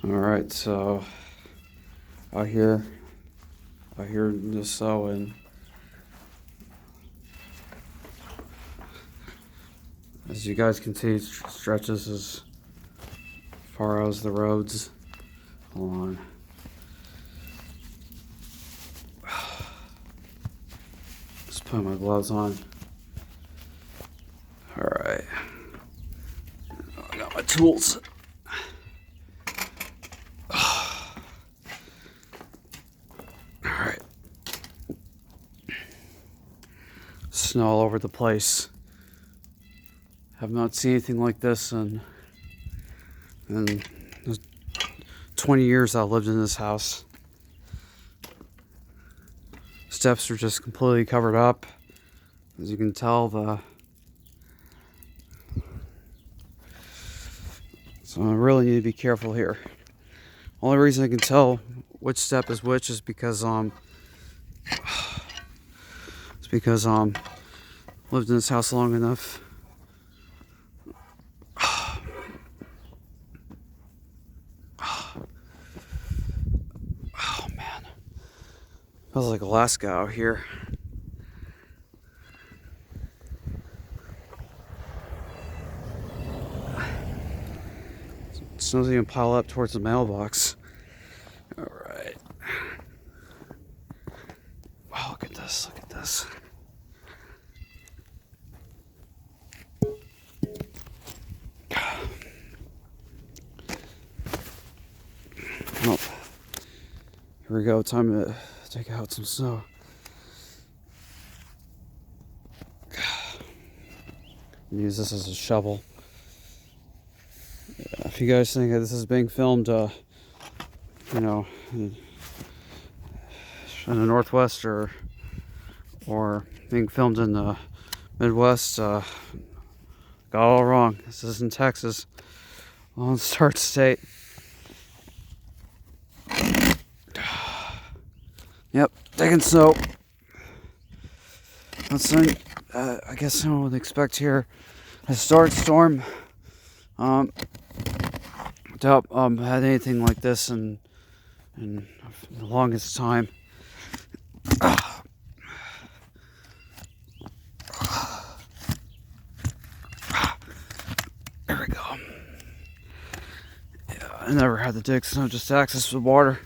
Alright, so out here just sowing. As you guys can see, it stretches as far as the roads. Hold on. Just put my gloves on. Alright. I got my tools. Alright. Snow all over the place. Have not seen anything like this in 20 years I've lived in this house. Steps are just completely covered up. As you can tell, so I really need to be careful here. Only reason I can tell which step is which is because lived in this house long enough. Oh man, feels like Alaska out here. Snow's even pile up towards the mailbox. All right. Wow, look at this. Look at this. Oh, here we go. Time to take out some snow. Use this as a shovel. If you guys think that this is being filmed, you know, in the Northwest or being filmed in the Midwest, got it all wrong. This is in Texas, Lone Star State. Yep, taking snow. That's something I guess someone would expect here. A storm. Doubt had anything like this in the longest time. There we go. Yeah, I never had to dig snow, just access the water.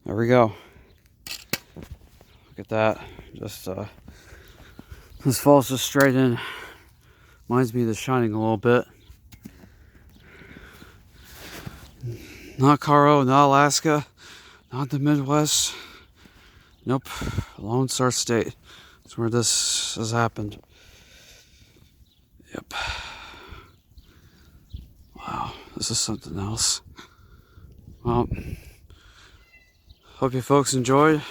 There we go. Look at that. Just this falls just straight in. Reminds me of The Shining a little bit. Not Colorado, not Alaska, not the Midwest. Nope. Lone Star State. That's where this has happened. Yep. Wow, this is something else. Well, hope you folks enjoyed.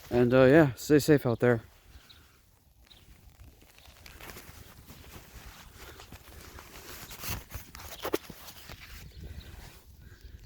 And yeah, stay safe out there.